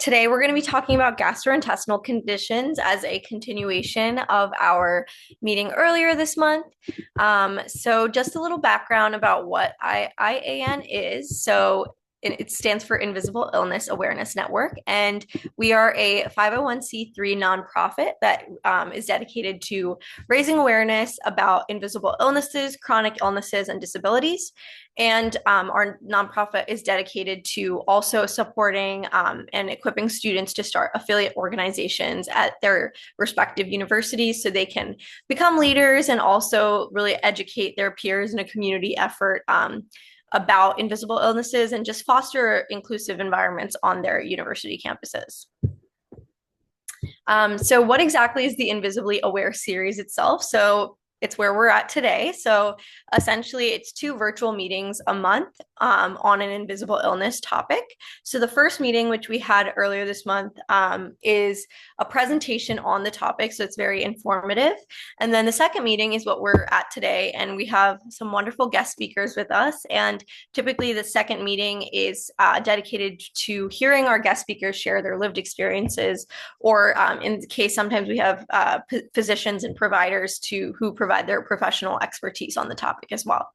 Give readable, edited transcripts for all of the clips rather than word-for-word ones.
Today we're going to be talking about gastrointestinal conditions as a continuation of our meeting earlier this month. So just a little background about what IAN is. So it stands for Invisible Illness Awareness Network, and we are a 501c3 nonprofit that is dedicated to raising awareness about invisible illnesses, chronic illnesses, and disabilities. And our nonprofit is dedicated to also supporting and equipping students to start affiliate organizations at their respective universities so they can become leaders and also really educate their peers in a community effort about invisible illnesses and just foster inclusive environments on their university campuses. So what exactly is the Invisibly Aware series itself? So it's where we're at today. So essentially, it's 2 virtual meetings a month on an invisible illness topic. So the first meeting, which we had earlier this month, is a presentation on the topic. So it's very informative. And then the second meeting is what we're at today. And we have some wonderful guest speakers with us. And typically, the second meeting is dedicated to hearing our guest speakers share their lived experiences, or in the case, sometimes we have physicians and providers who provide their professional expertise on the topic as well.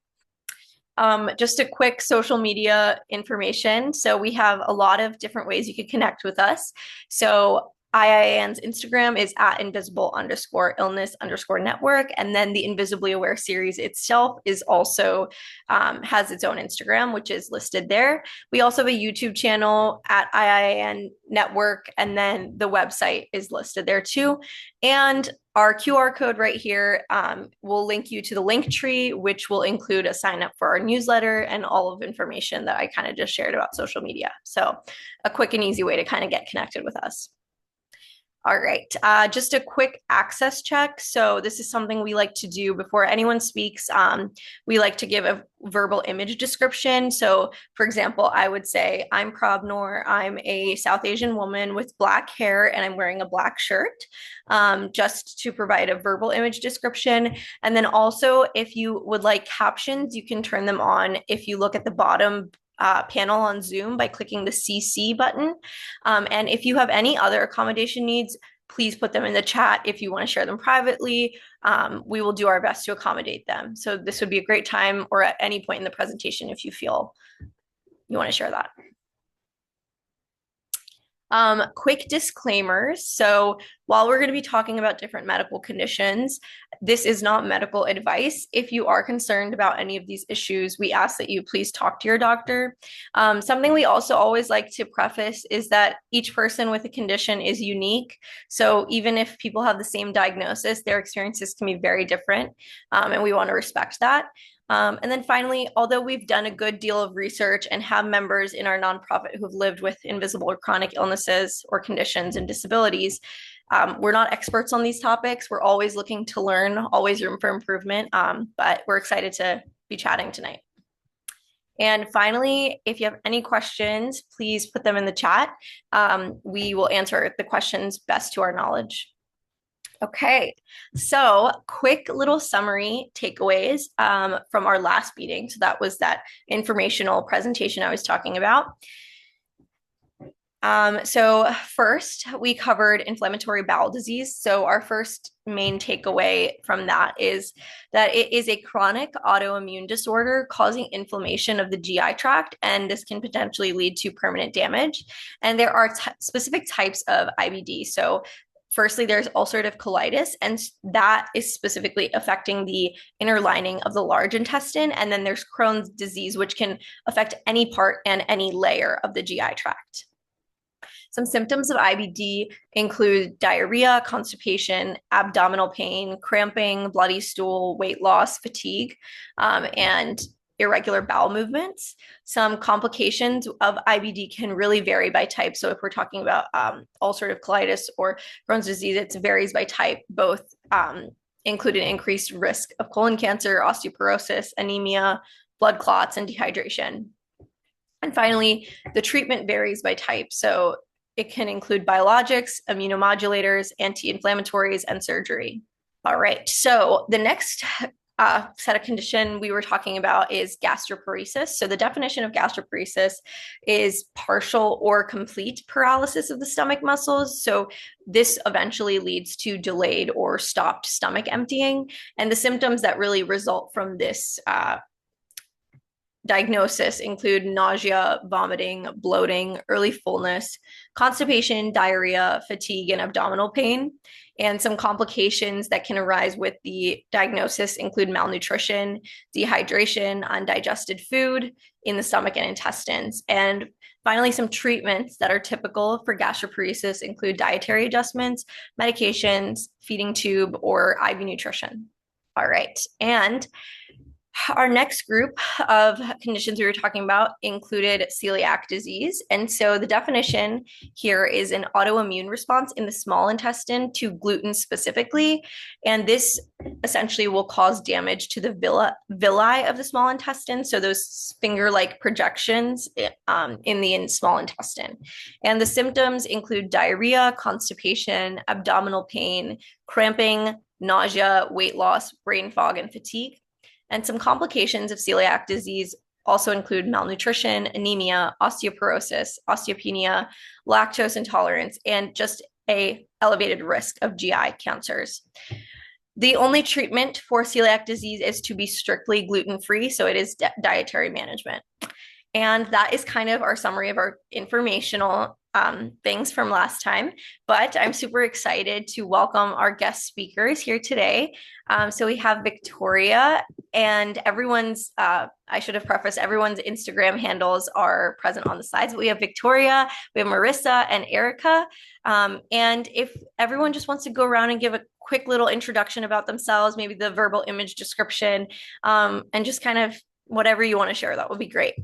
Just a quick social media information. So we have a lot of different ways you could connect with us. So IIAN's Instagram is at invisible_illness_network. And then the Invisibly Aware series itself is also has its own Instagram, which is listed there. We also have a YouTube channel at IIAN Network, and then the website is listed there too. And our QR code right here will link you to the link tree, which will include a sign up for our newsletter and all of information that I kind of just shared about social media. So a quick and easy way to kind of get connected with us. All right, just a quick access check. So this is something we like to do before anyone speaks. We like to give a verbal image description. So for example, I would say, I'm Prabnor. I'm a South Asian woman with black hair and I'm wearing a black shirt, just to provide a verbal image description. And then also, if you would like captions, you can turn them on if you look at the bottom panel on Zoom by clicking the CC button. And if you have any other accommodation needs, please put them in the chat. If you want to share them privately, we will do our best to accommodate them. So this would be a great time, or at any point in the presentation if you feel you want to share that. Quick disclaimers. So while we're going to be talking about different medical conditions, this is not medical advice. If you are concerned about any of these issues, we ask that you please talk to your doctor. Something we also always like to preface is that each person with a condition is unique. So even if people have the same diagnosis, their experiences can be very different, and we want to respect that. And then finally, although we've done a good deal of research and have members in our nonprofit who've lived with invisible or chronic illnesses or conditions and disabilities, we're not experts on these topics. We're always looking to learn, always room for improvement, but we're excited to be chatting tonight. And finally, if you have any questions, please put them in the chat. We will answer the questions best to our knowledge. Okay, so quick little summary takeaways from our last meeting. So that was that informational presentation I was talking about. So first, we covered inflammatory bowel disease. So our first main takeaway from that is that it is a chronic autoimmune disorder causing inflammation of the GI tract, and this can potentially lead to permanent damage. And there are specific types of IBD. So firstly, there's ulcerative colitis, and that is specifically affecting the inner lining of the large intestine. And then there's Crohn's disease, which can affect any part and any layer of the GI tract. Some symptoms of IBD include diarrhea, constipation, abdominal pain, cramping, bloody stool, weight loss, fatigue, and irregular bowel movements. Some complications of IBD can really vary by type. So if we're talking about ulcerative colitis or Crohn's disease, it varies by type, both include an increased risk of colon cancer, osteoporosis, anemia, blood clots, and dehydration. And finally, the treatment varies by type. So it can include biologics, immunomodulators, anti-inflammatories, and surgery. All right, so the next set of condition we were talking about is gastroparesis. So the definition of gastroparesis is partial or complete paralysis of the stomach muscles. So this eventually leads to delayed or stopped stomach emptying. And the symptoms that really result from this diagnosis include nausea, vomiting, bloating, early fullness, constipation, diarrhea, fatigue, and abdominal pain. And some complications that can arise with the diagnosis include malnutrition, dehydration, undigested food in the stomach and intestines. And finally, some treatments that are typical for gastroparesis include dietary adjustments, medications, feeding tube, or IV nutrition. All right. And our next group of conditions we were talking about included celiac disease. And so the definition here is an autoimmune response in the small intestine to gluten specifically. And this essentially will cause damage to the villi of the small intestine. So those finger-like projections in the small intestine. And the symptoms include diarrhea, constipation, abdominal pain, cramping, nausea, weight loss, brain fog, and fatigue. And some complications of celiac disease also include malnutrition, anemia, osteoporosis, osteopenia, lactose intolerance, and just a elevated risk of GI cancers. The only treatment for celiac disease is to be strictly gluten-free, so it is dietary management. And that is kind of our summary of our informational things from last time. But I'm super excited to welcome our guest speakers here today. So we have Victoria, and everyone's, I should have prefaced, everyone's Instagram handles are present on the slides. But we have Victoria, we have Marissa, and Erica. And if everyone just wants to go around and give a quick little introduction about themselves, maybe the verbal image description, and just kind of whatever you want to share, that would be great.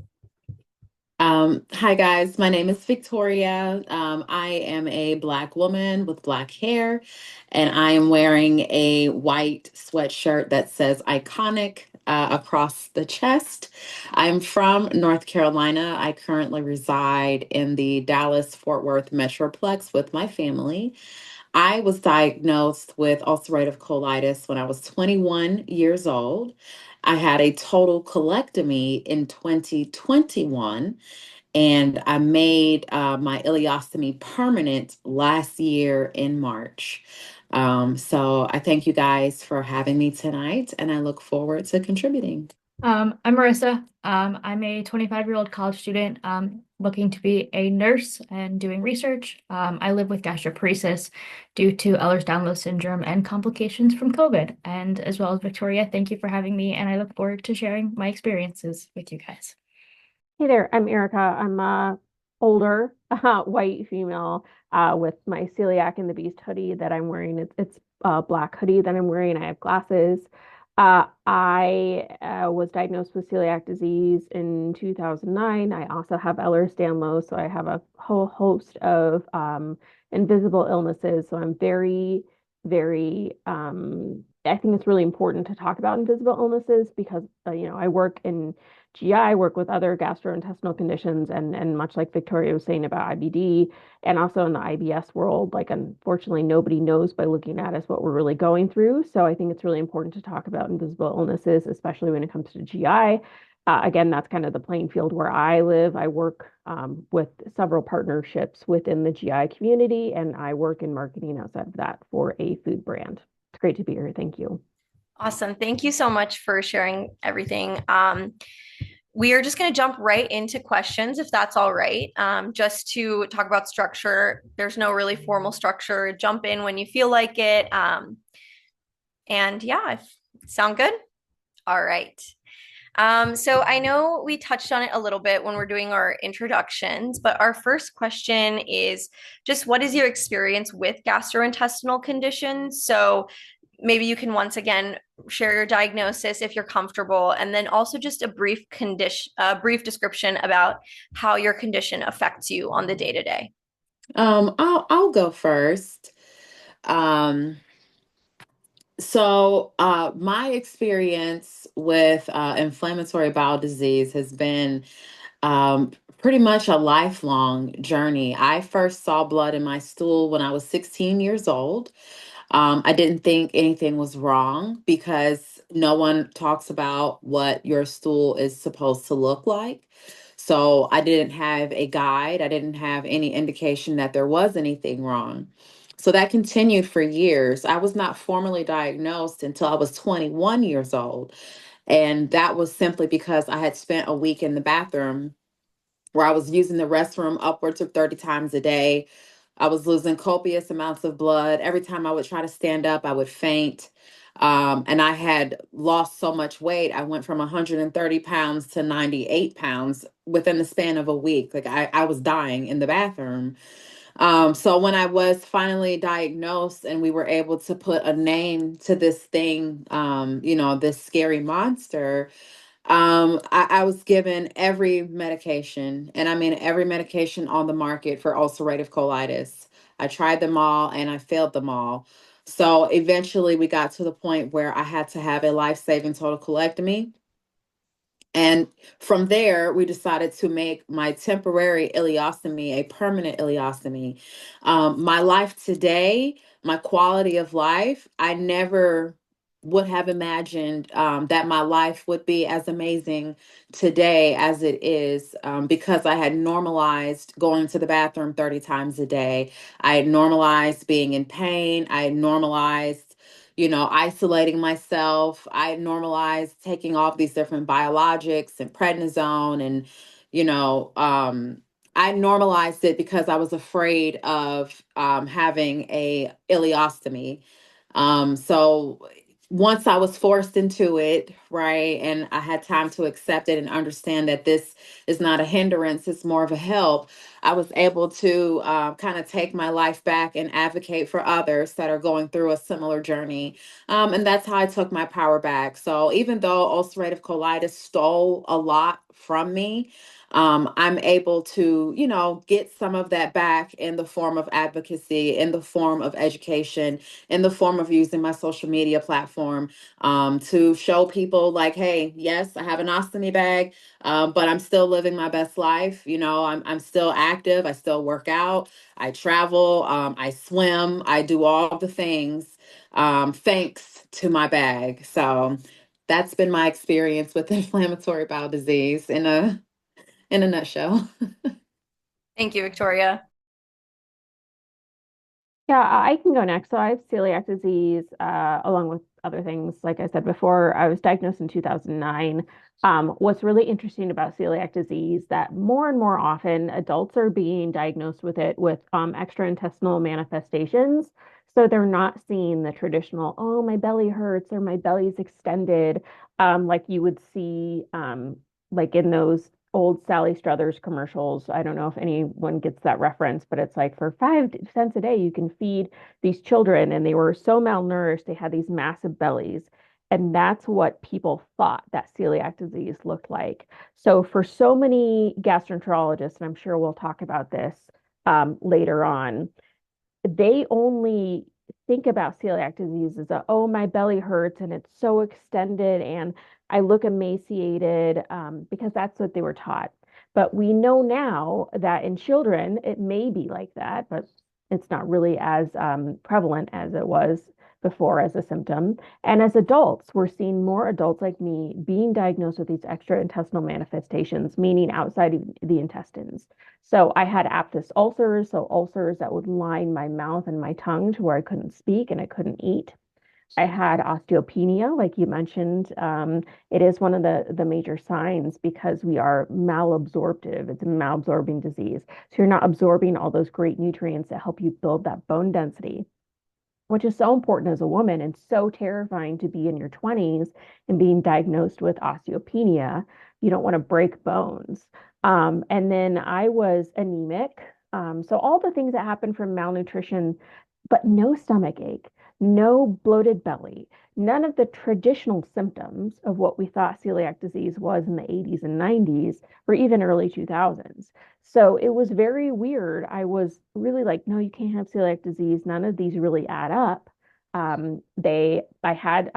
Hi guys, my name is Victoria. I am a Black woman with Black hair, and I am wearing a white sweatshirt that says iconic across the chest. I'm from North Carolina. I currently reside in the Dallas-Fort Worth Metroplex with my family. I was diagnosed with ulcerative colitis when I was 21 years old. I had a total colectomy in 2021, and I made my ileostomy permanent last year in March. So I thank you guys for having me tonight, and I look forward to contributing. I'm Marissa. I'm a 25-year-old college student looking to be a nurse and doing research. I live with gastroparesis due to Ehlers-Danlos syndrome and complications from COVID. And as well as Victoria, thank you for having me, and I look forward to sharing my experiences with you guys. Hey there, I'm Erica. I'm a older white female with my celiac and the beast hoodie that I'm wearing. It's a black hoodie that I'm wearing. I have glasses. I was diagnosed with celiac disease in 2009. I also have Ehlers-Danlos, so I have a whole host of invisible illnesses. So I'm I think it's really important to talk about invisible illnesses because, I work in GI, work with other gastrointestinal conditions, and much like Victoria was saying about IBD, and also in the IBS world, like unfortunately nobody knows by looking at us what we're really going through. So I think it's really important to talk about invisible illnesses, especially when it comes to GI. Again, that's kind of the playing field where I live. I work with several partnerships within the GI community, and I work in marketing outside of that for a food brand. It's great to be here. Thank you. Awesome. Thank you so much for sharing everything. We are just going to jump right into questions, if that's all right. Just to talk about structure, there's no really formal structure. Jump in when you feel like it. And yeah, sound good? All right. So I know we touched on it a little bit when we're doing our introductions, but our first question is just what is your experience with gastrointestinal conditions? So maybe you can once again share your diagnosis if you're comfortable, and then also just a brief description about how your condition affects you on the day to day. I'll go first. My experience with inflammatory bowel disease has been pretty much a lifelong journey. I first saw blood in my stool when I was 16 years old. I didn't think anything was wrong because no one talks about what your stool is supposed to look like. So I didn't have a guide. I didn't have any indication that there was anything wrong. So that continued for years. I was not formally diagnosed until I was 21 years old. And that was simply because I had spent a week in the bathroom where I was using the restroom upwards of 30 times a day. I was losing copious amounts of blood. Every time I would try to stand up, I would faint. And I had lost so much weight. I went from 130 pounds to 98 pounds within the span of a week. Like I was dying in the bathroom. So when I was finally diagnosed and we were able to put a name to this thing, this scary monster, I was given every medication, and I mean every medication on the market for ulcerative colitis. I tried them all and I failed them all. So eventually we got to the point where I had to have a life-saving total colectomy. And from there, we decided to make my temporary ileostomy a permanent ileostomy. My life today, my quality of life, I never would have imagined that my life would be as amazing today as it is, because I had normalized going to the bathroom 30 times a day. I had normalized being in pain. I had normalized isolating myself. I normalized taking all these different biologics and prednisone and, you know, um, I normalized it because I was afraid of having a ileostomy. So once I was forced into it, right, and I had time to accept it and understand that this is not a hindrance, it's more of a help, I was able to kind of take my life back and advocate for others that are going through a similar journey. And that's how I took my power back. So even though ulcerative colitis stole a lot from me, I'm able to, get some of that back in the form of advocacy, in the form of education, in the form of using my social media platform to show people like, hey, yes, I have an ostomy bag, but I'm still living my best life. I'm still active. I still work out. I travel. I swim. I do all the things thanks to my bag. So that's been my experience with inflammatory bowel disease in a nutshell. Thank you, Victoria. Yeah, I can go next. So I have celiac disease, along with other things. Like I said before, I was diagnosed in 2009. What's really interesting about celiac disease that more and more often adults are being diagnosed with it with extraintestinal manifestations. So they're not seeing the traditional, oh, my belly hurts or my belly's extended, like you would see, like in those old Sally Struthers commercials. I don't know if anyone gets that reference, but it's like for 5 cents a day, you can feed these children. And they were so malnourished, they had these massive bellies. And that's what people thought that celiac disease looked like. So for so many gastroenterologists, and I'm sure we'll talk about this later on, they only think about celiac disease as oh, my belly hurts and it's so extended and I look emaciated, because that's what they were taught. But we know now that in children, it may be like that, but it's not really as prevalent as it was before as a symptom. And as adults, we're seeing more adults like me being diagnosed with these extraintestinal manifestations, meaning outside of the intestines. So I had aphthous ulcers, so ulcers that would line my mouth and my tongue to where I couldn't speak and I couldn't eat. I had osteopenia, like you mentioned. It is one of the major signs because we are malabsorptive. It's a malabsorbing disease. So you're not absorbing all those great nutrients that help you build that bone density, which is so important as a woman and so terrifying to be in your 20s and being diagnosed with osteopenia. You don't want to break bones. And then I was anemic. So all the things that happen from malnutrition, but no stomach ache, no bloated belly, none of the traditional symptoms of what we thought celiac disease was in the 80s and 90s or even early 2000s. So it was very weird. I was really like, no, you can't have celiac disease. None of these really add up. I had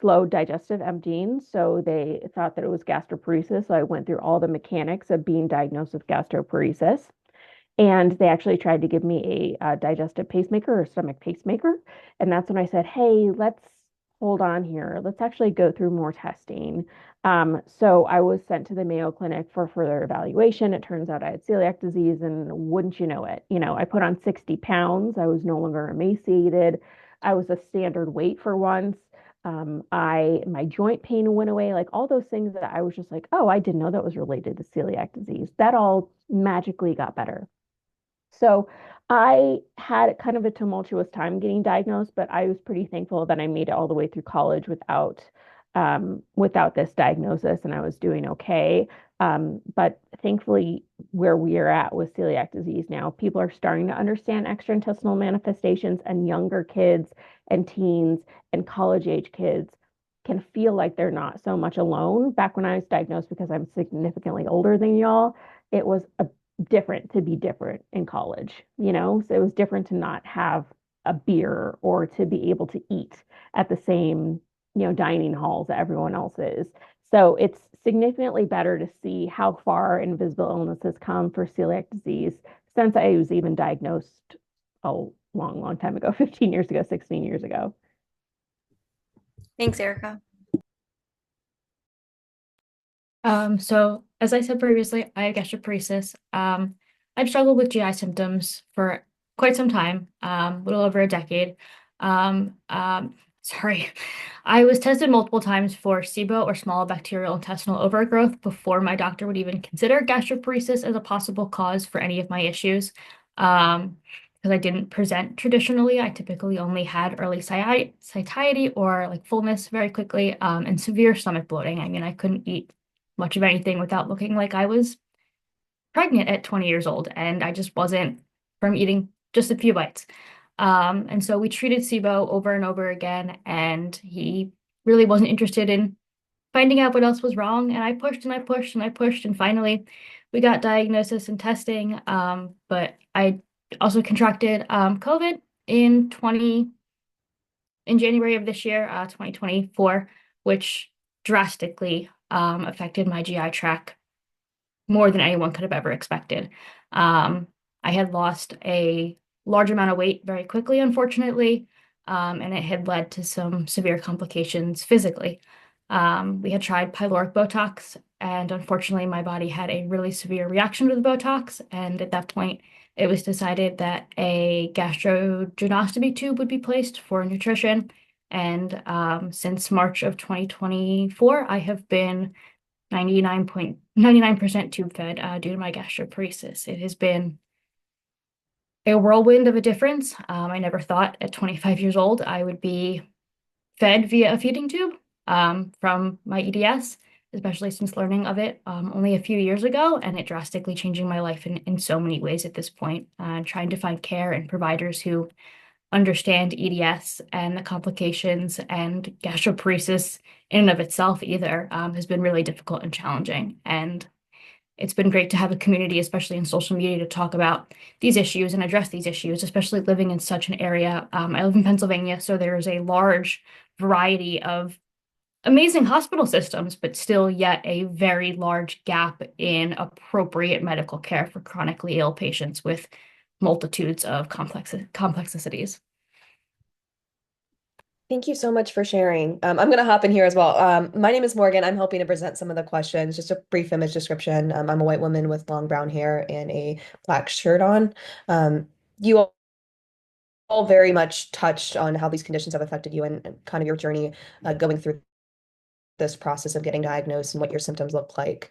slow digestive emptying, so they thought that it was gastroparesis. So I went through all the mechanics of being diagnosed with gastroparesis. And they actually tried to give me a digestive pacemaker or stomach pacemaker. And that's when I said, hey, let's hold on here. Let's actually go through more testing. So I was sent to the Mayo Clinic for further evaluation. It turns out I had celiac disease, and wouldn't you know it, I put on 60 pounds. I was no longer emaciated. I was a standard weight for once. My joint pain went away, like all those things that I was just like, oh, I didn't know that was related to celiac disease. That all magically got better. So I had kind of a tumultuous time getting diagnosed, but I was pretty thankful that I made it all the way through college without this diagnosis, and I was doing okay. But thankfully, where we are at with celiac disease now, people are starting to understand extraintestinal manifestations, and younger kids and teens and college age kids can feel like they're not so much alone. Back when I was diagnosed, because I'm significantly older than y'all, it was a different to be different in college. So it was different to not have a beer or to be able to eat at the same dining halls that everyone else is. So it's significantly better to see how far invisible illness has come for celiac disease since I was even diagnosed a long, long time ago, 15 years ago, 16 years ago. Thanks, Erica. So as I said previously, I have gastroparesis. I've struggled with GI symptoms for quite some time, a little over a decade. Sorry, I was tested multiple times for SIBO or small bacterial intestinal overgrowth before my doctor would even consider gastroparesis as a possible cause for any of my issues. Because I didn't present traditionally, I typically only had early satiety or like fullness very quickly, and severe stomach bloating. I mean, I couldn't eat much of anything without looking like I was pregnant at 20 years old, and I just wasn't from eating just a few bites. And so we treated SIBO over and over again, and he really wasn't interested in finding out what else was wrong. And I pushed and I pushed and I pushed, and finally we got diagnosis and testing. But I also contracted COVID in January of this year, 2024, which drastically affected my GI tract more than anyone could have ever expected. I had lost a large amount of weight very quickly, unfortunately, and it had led to some severe complications physically. We had tried pyloric Botox, and unfortunately, my body had a really severe reaction to the Botox. And at that point, it was decided that a gastrointestinal tube would be placed for nutrition. And since March of 2024, I have been 99.99% tube fed due to my gastroparesis. It has been a whirlwind of a difference. I never thought at 25 years old I would be fed via a feeding tube from my EDS, especially since learning of it only a few years ago, and it drastically changing my life in so many ways at this point. Trying to find care and providers who understand EDS and the complications and gastroparesis in and of itself either has been really difficult and challenging. And it's been great to have a community, especially in social media, to talk about these issues and address these issues, especially living in such an area. I live in Pennsylvania, so there is a large variety of amazing hospital systems, but still yet a very large gap in appropriate medical care for chronically ill patients with multitudes of complexities. Thank you so much for sharing. I'm going to hop in here as well. My name is Morgan. I'm helping to present some of the questions. Just a brief image description. I'm a white woman with long brown hair and a black shirt on. You all very much touched on how these conditions have affected you and kind of your journey going through this process of getting diagnosed and what your symptoms look like.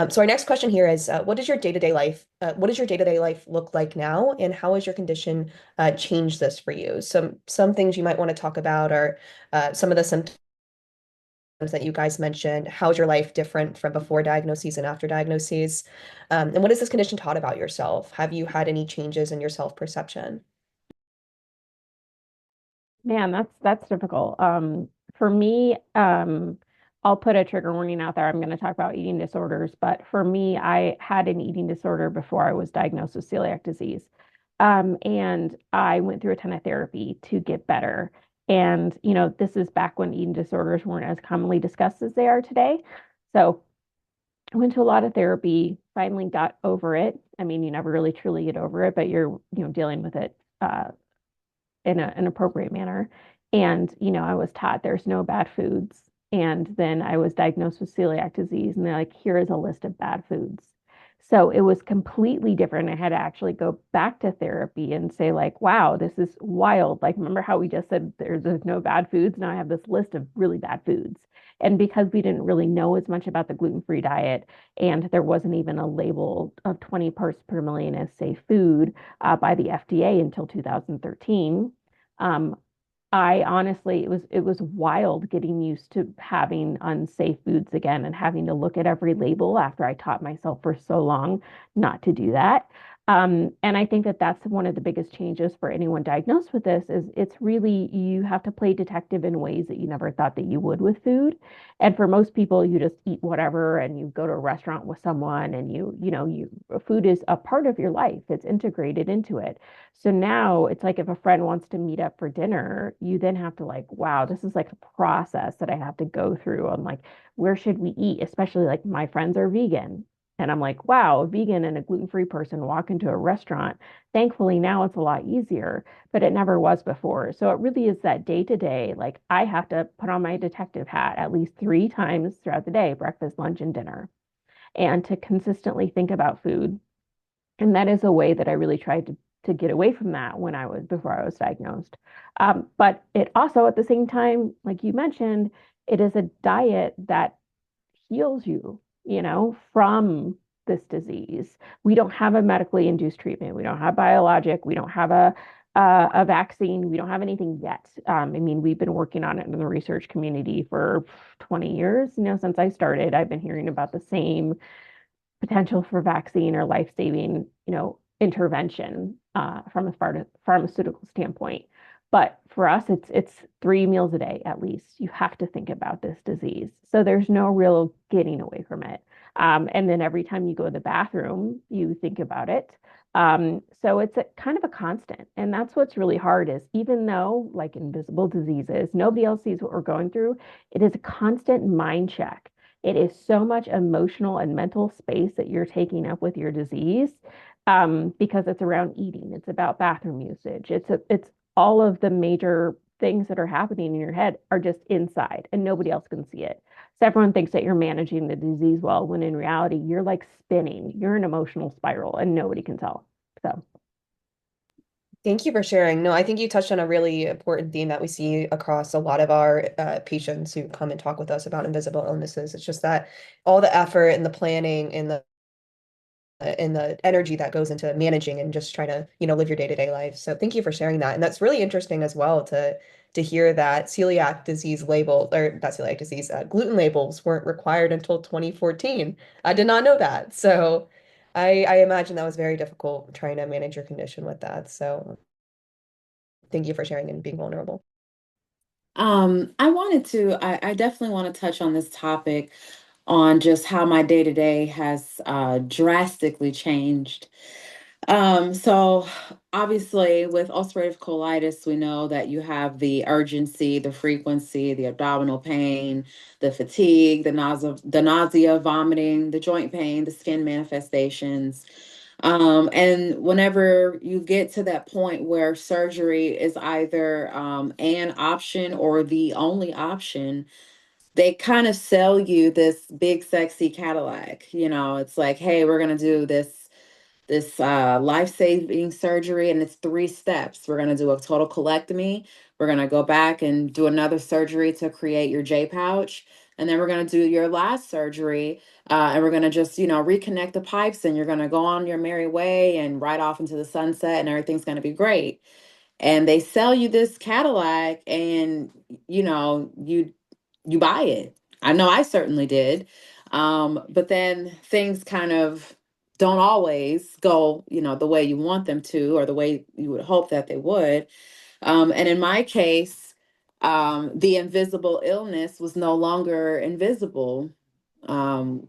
So our next question here is, what does your day-to-day life look like now, and how has your condition changed this for you? Some things you might want to talk about are some of the symptoms that you guys mentioned. How's your life different from before diagnoses and after diagnoses? And what has this condition taught about yourself? Have you had any changes in your self-perception? Man, that's difficult. For me, I'll put a trigger warning out there. I'm going to talk about eating disorders, but for me, I had an eating disorder before I was diagnosed with celiac disease. And I went through a ton of therapy to get better. And, this is back when eating disorders weren't as commonly discussed as they are today. So I went to a lot of therapy, finally got over it. I mean, you never really truly get over it, but you're, dealing with it in an appropriate manner. And, I was taught there's no bad foods. And then I was diagnosed with celiac disease, and they're like, here is a list of bad foods. So it was completely different. I had to actually go back to therapy and say, like, wow, this is wild. Like, remember how we just said there's no bad foods? Now I have this list of really bad foods. And because we didn't really know as much about the gluten-free diet, and there wasn't even a label of 20 parts per million as safe food by the FDA until 2013, um, I honestly, it was wild getting used to having unsafe foods again and having to look at every label after I taught myself for so long not to do that. And I think that that's one of the biggest changes for anyone diagnosed with this is it's really you have to play detective in ways that you never thought that you would with food. And for most people, you just eat whatever and you go to a restaurant with someone and food is a part of your life. It's integrated into it. So now it's like if a friend wants to meet up for dinner, you then have to like, wow, this is like a process that I have to go through. I'm like, where should we eat? Especially like my friends are vegan. And I'm like, wow, a vegan and a gluten-free person walk into a restaurant. Thankfully, now it's a lot easier, but it never was before. So it really is that day to day. Like I have to put on my detective hat at least 3 times throughout the day, breakfast, lunch, and dinner, and to consistently think about food. And that is a way that I really tried to get away from that when I was before I was diagnosed. But it also, at the same time, like you mentioned, it is a diet that heals you, from this disease. We don't have a medically induced treatment. We don't have biologic. We don't have a vaccine. We don't have anything yet. I mean, we've been working on it in the research community for 20 years. Since I started, I've been hearing about the same potential for vaccine or life-saving, intervention from a pharmaceutical standpoint. But for us, it's 3 meals a day at least. You have to think about this disease. So there's no real getting away from it. And then every time you go to the bathroom, you think about it. So it's a kind of a constant. And that's what's really hard is even though like invisible diseases, nobody else sees what we're going through, it is a constant mind check. It is so much emotional and mental space that you're taking up with your disease, because it's around eating. It's about bathroom usage. It's all of the major things that are happening in your head are just inside and nobody else can see it. So everyone thinks that you're managing the disease well, when in reality, you're like spinning. You're an emotional spiral and nobody can tell. So Thank you for sharing. No, I think you touched on a really important theme that we see across a lot of our patients who come and talk with us about invisible illnesses. It's just that all the effort and the planning and the energy that goes into managing and just trying to, live your day-to-day life. So thank you for sharing that. And that's really interesting as well to hear that celiac disease label or not celiac disease, gluten labels weren't required until 2014. I did not know that. So I imagine that was very difficult trying to manage your condition with that. So thank you for sharing and being vulnerable. I definitely want to touch on this topic on just how my day to day has drastically changed. So obviously with ulcerative colitis, we know that you have the urgency, the frequency, the abdominal pain, the fatigue, the nausea, vomiting, the joint pain, the skin manifestations. And whenever you get to that point where surgery is either an option or the only option, they kind of sell you this big sexy Cadillac. It's like, hey, we're gonna do this life-saving surgery, and it's 3 steps. We're going to do a total colectomy. We're going to go back and do another surgery to create your J pouch. And then we're going to do your last surgery, and we're going to just, reconnect the pipes, and you're going to go on your merry way and ride off into the sunset, and everything's going to be great. And they sell you this Cadillac, and you buy it. I know I certainly did. But then things kind of don't always go, the way you want them to, or the way you would hope that they would. And in my case, the invisible illness was no longer invisible. Um,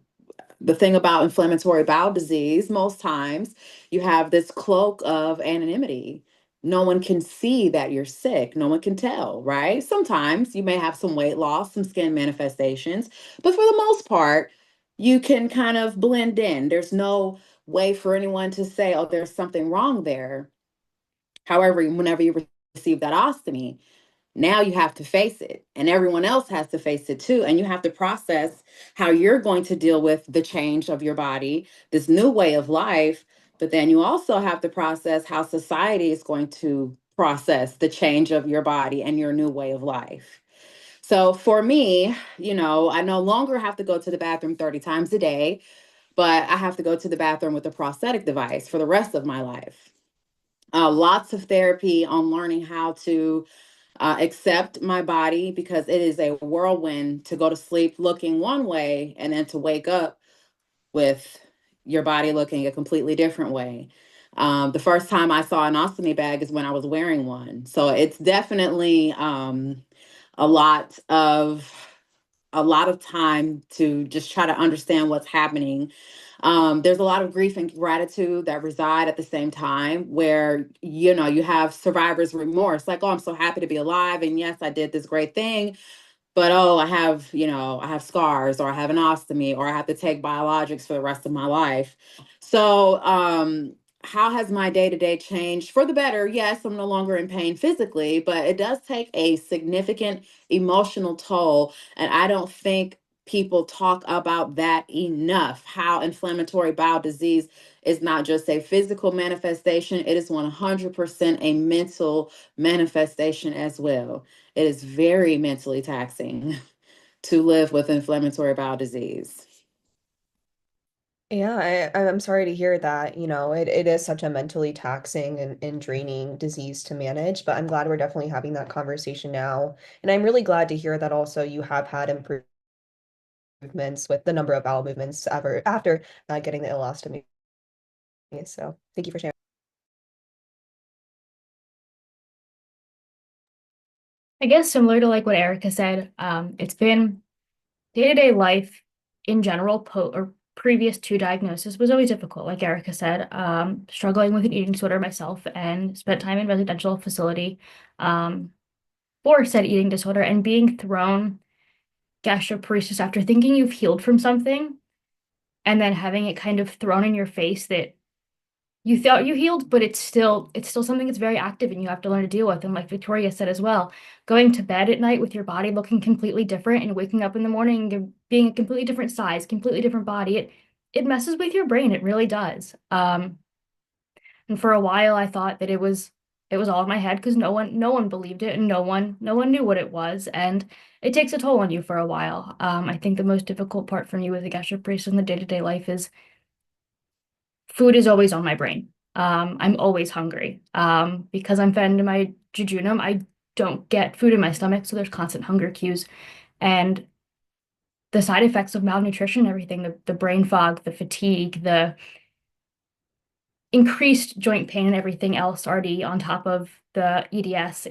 the thing about inflammatory bowel disease, most times you have this cloak of anonymity. No one can see that you're sick. No one can tell, right? Sometimes you may have some weight loss, some skin manifestations, but for the most part, you can kind of blend in. There's no way for anyone to say, oh, there's something wrong there. However, whenever you receive that ostomy, Now you have to face it, and everyone else has to face it too. And you have to process how you're going to deal with the change of your body, this new way of life. But then you also have to process how society is going to process the change of your body and your new way of life. So for me, I no longer have to go to the bathroom 30 times a day, but I have to go to the bathroom with a prosthetic device for the rest of my life. Lots of therapy on learning how to accept my body, because it is a whirlwind to go to sleep looking one way and then to wake up with your body looking a completely different way. The first time I saw an ostomy bag is when I was wearing one. So it's definitely a lot of a lot of time to just try to understand what's happening. There's a lot of grief and gratitude that reside at the same time, where you have survivor's remorse, like, oh, I'm so happy to be alive, and yes, I did this great thing, but oh, I have scars, or I have an ostomy, or I have to take biologics for the rest of my life. So how has my day-to-day changed for the better? Yes, I'm no longer in pain physically, but it does take a significant emotional toll, and I don't think people talk about that enough. How inflammatory bowel disease is not just a physical manifestation, it is 100% a mental manifestation as well. It is very mentally taxing to live with inflammatory bowel disease. Yeah, I'm sorry to hear that. It is such a mentally taxing and draining disease to manage, but I'm glad we're definitely having that conversation now. And I'm really glad to hear that also you have had improvements with the number of bowel movements ever after getting the ileostomy. So thank you for sharing. I guess similar to like what Erica said, it's been day-to-day life in general, or previous to diagnosis was always difficult. Like Erica said, struggling with an eating disorder myself and spent time in residential facility um, for said eating disorder, and being thrown gastroparesis after thinking you've healed from something and then having it kind of thrown in your face that you thought you healed, but it's still something that's very active and you have to learn to deal with. And like Victoria said as well, going to bed at night with your body looking completely different and waking up in the morning and being a completely different size, completely different body, it messes with your brain. It really does. And for a while I thought that it was all in my head because no one believed it, and no one knew what it was, and it takes a toll on you for a while. I think the most difficult part for me with the gastroparesis in the day-to-day life is food is always on my brain. I'm always hungry. Because I'm fed into my jejunum, I don't get food in my stomach, so there's constant hunger cues. And the side effects of malnutrition, everything, the brain fog, the fatigue, the increased joint pain and everything else already on top of the EDS,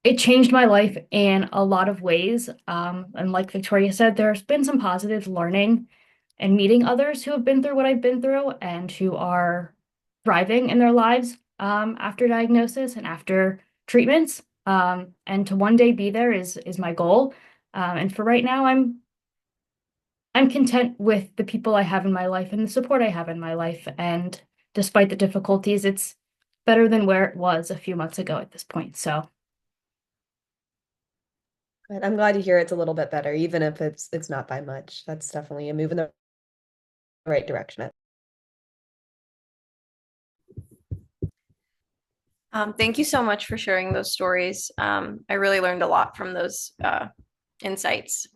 it changed my life in a lot of ways. And like Victoria said, there's been some positive learning and meeting others who have been through what I've been through and who are thriving in their lives after diagnosis and after treatments. And to one day be there is my goal. And for right now, I'm content with the people I have in my life and the support I have in my life. And despite the difficulties, it's better than where it was a few months ago at this point. So. And I'm glad to hear it's a little bit better, even if it's not by much. That's definitely a move in the right direction. Thank you so much for sharing those stories. I really learned a lot from those insights.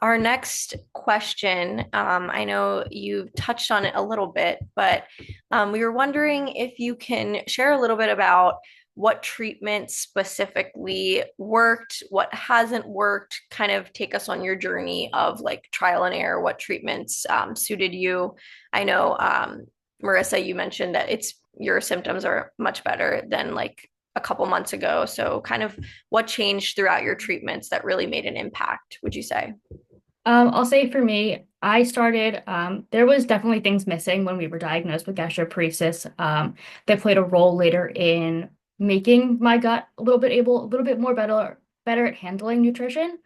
Our next question, I know you touched on it a little bit, but we were wondering if you can share a little bit about what treatment specifically worked, what hasn't worked, kind of take us on your journey of like trial and error, what treatments suited you. I know, Marissa, you mentioned that your symptoms are much better than like a couple months ago. So kind of what changed throughout your treatments that really made an impact, would you say? I'll say for me, there was definitely things missing when we were diagnosed with gastroparesis, that played a role later in making my gut a little bit more better at handling nutrition,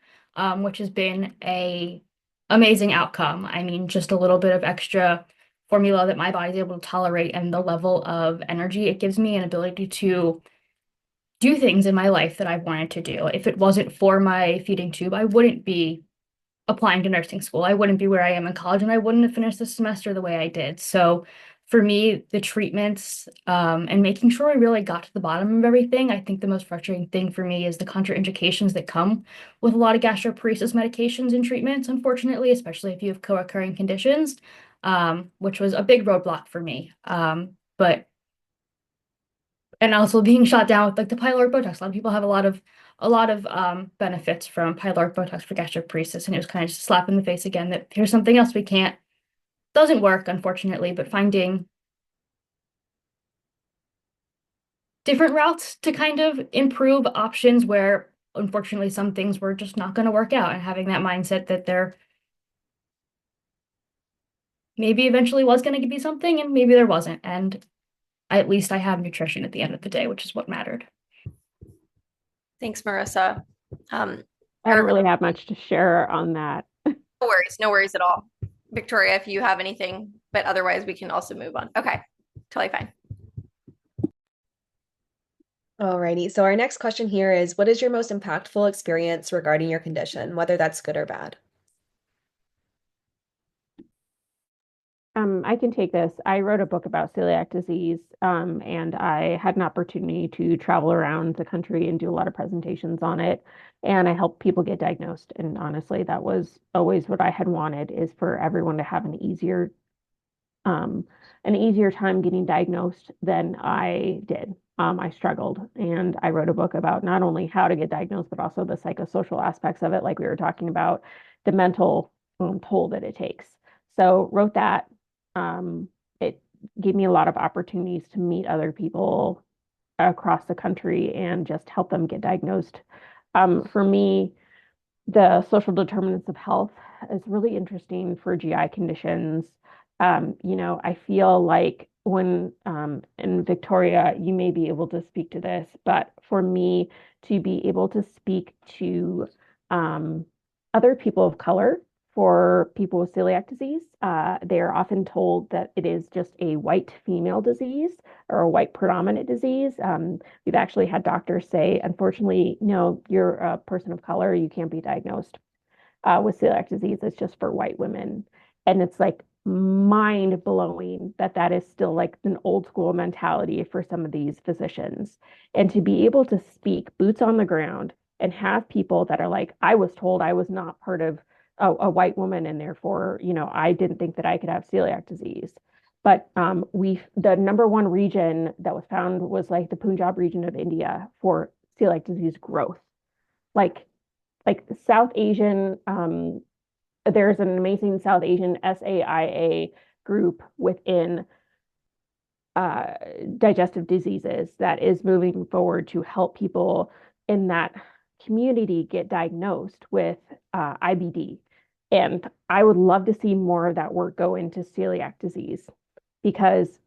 which has been a amazing outcome. I mean, just a little bit of extra formula that my body's able to tolerate and the level of energy it gives me and ability to do things in my life that I've wanted to do. If it wasn't for my feeding tube, I wouldn't be applying to nursing school. I wouldn't be where I am in college, and I wouldn't have finished the semester the way I did. So for me, the treatments and making sure I really got to the bottom of everything, I think the most frustrating thing for me is the contraindications that come with a lot of gastroparesis medications and treatments, unfortunately, especially if you have co-occurring conditions, which was a big roadblock for me. But and also being shot down with like the pyloric Botox. A lot of people have a lot of benefits from pyloric Botox for gastroparesis, and it was kind of just a slap in the face again that here's something else we can't doesn't work, unfortunately, but finding different routes to kind of improve options where unfortunately some things were just not going to work out, and having that mindset that there maybe eventually was going to be something and maybe there wasn't. And at least I have nutrition at the end of the day, which is what mattered. Thanks, Marissa. I don't Erica, really have much to share on that. no worries at all. Victoria, if you have anything, but otherwise we can also move on. Okay, totally fine. Alrighty. So our next question here is, what is your most impactful experience regarding your condition, whether that's good or bad? I can take this. I wrote a book about celiac disease, and I had an opportunity to travel around the country and do a lot of presentations on it. And I helped people get diagnosed. And honestly, that was always what I had wanted, is for everyone to have um, an easier time getting diagnosed than I did. I struggled, and I wrote a book about not only how to get diagnosed, but also the psychosocial aspects of it, like we were talking about, the mental toll that it takes. So wrote that. It gave me a lot of opportunities to meet other people across the country and just help them get diagnosed. For me, the social determinants of health is really interesting for GI conditions. I feel like in Victoria, you may be able to speak to this, but for me to be able to speak to um, other people of color, for people with celiac disease, they are often told that it is just a white female disease or a white predominant disease. We've actually had doctors say, unfortunately, no, you're a person of color, you can't be diagnosed with celiac disease. It's just for white women. And it's like mind blowing that that is still like an old school mentality for some of these physicians. And to be able to speak boots on the ground and have people that are like, I was told I was not part of a white woman, and therefore, I didn't think that I could have celiac disease. But the number one region that was found was like the Punjab region of India for celiac disease growth. Like South Asian, there's an amazing South Asian SAIA group within uh, digestive diseases that is moving forward to help people in that community get diagnosed with IBD. And I would love to see more of that work go into celiac disease, because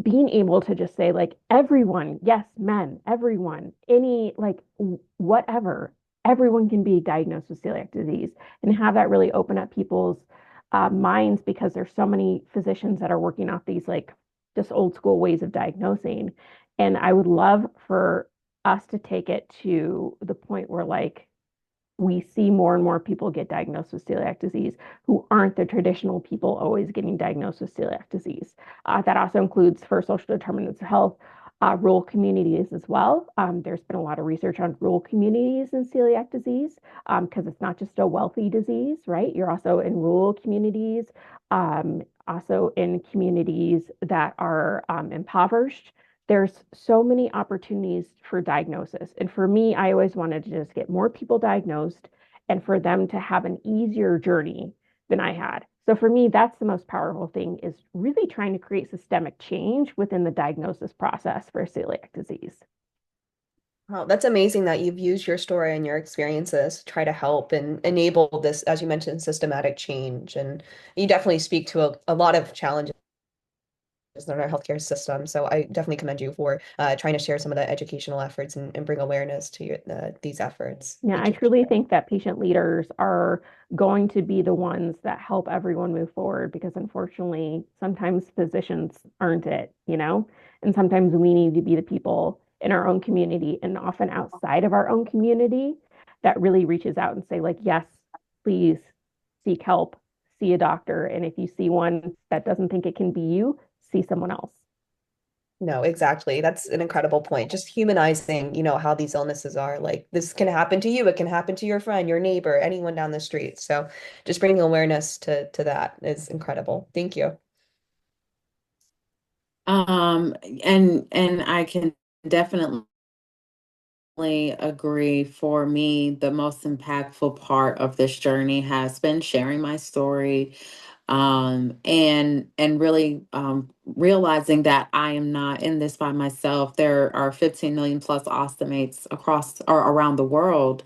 being able to just say like everyone, yes, men, everyone, any like whatever, everyone can be diagnosed with celiac disease, and have that really open up people's minds, because there's so many physicians that are working off these like just old school ways of diagnosing. And I would love for us to take it to the point where like we see more and more people get diagnosed with celiac disease who aren't the traditional people always getting diagnosed with celiac disease. That also includes, for social determinants of health, rural communities as well. There's been a lot of research on rural communities in celiac disease, because it's not just a wealthy disease, right? You're also in rural communities, also in communities that are impoverished. There's so many opportunities for diagnosis. And for me, I always wanted to just get more people diagnosed and for them to have an easier journey than I had. So for me, that's the most powerful thing, is really trying to create systemic change within the diagnosis process for celiac disease. Wow, that's amazing that you've used your story and your experiences to try to help and enable this, as you mentioned, systematic change. And you definitely speak to a lot of challenges in our healthcare system. So I definitely commend you for trying to share some of the educational efforts and bring awareness to these efforts. Yeah, Thank I you for truly sharing. think that patient leaders are going to be the ones that help everyone move forward, because unfortunately, sometimes physicians aren't it, and sometimes we need to be the people in our own community and often outside of our own community that really reaches out and say like, yes, please seek help, see a doctor. And if you see one that doesn't think it can be you, see someone else. No, exactly. That's an incredible point. Just humanizing, how these illnesses are. Like this can happen to you, it can happen to your friend, your neighbor, anyone down the street. So just bringing awareness to that is incredible. Thank you. Um, and I can definitely agree. For me, the most impactful part of this journey has been sharing my story, and really realizing that I am not in this by myself. There are 15 million plus ostomates across or around the world.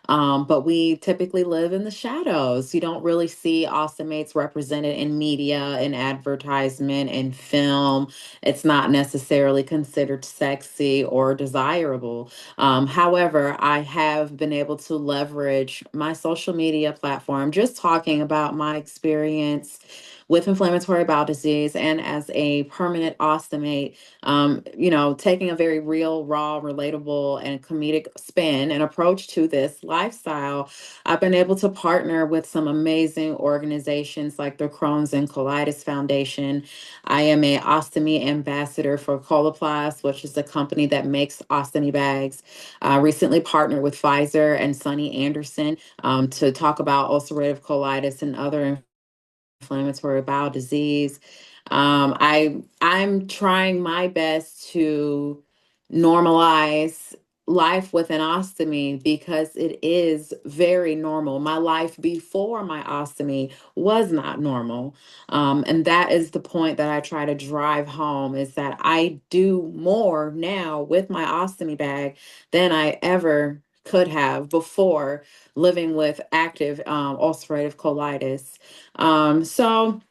But we typically live in the shadows. You don't really see ostomates represented in media, in advertisement, in film. It's not necessarily considered sexy or desirable. However, I have been able to leverage my social media platform, just talking about my experience with inflammatory bowel disease and as a permanent ostomate, taking a very real, raw, relatable, and comedic spin and approach to this lifestyle. I've been able to partner with some amazing organizations like the Crohn's and Colitis Foundation. I am a ostomy ambassador for Coloplast, which is a company that makes ostomy bags. I recently partnered with Pfizer and Sunny Anderson to talk about ulcerative colitis and other inflammatory bowel disease. I'm trying my best to normalize life with an ostomy because it is very normal. My life before my ostomy was not normal. And that is the point that I try to drive home, is that I do more now with my ostomy bag than I ever could have before living with active ulcerative colitis. So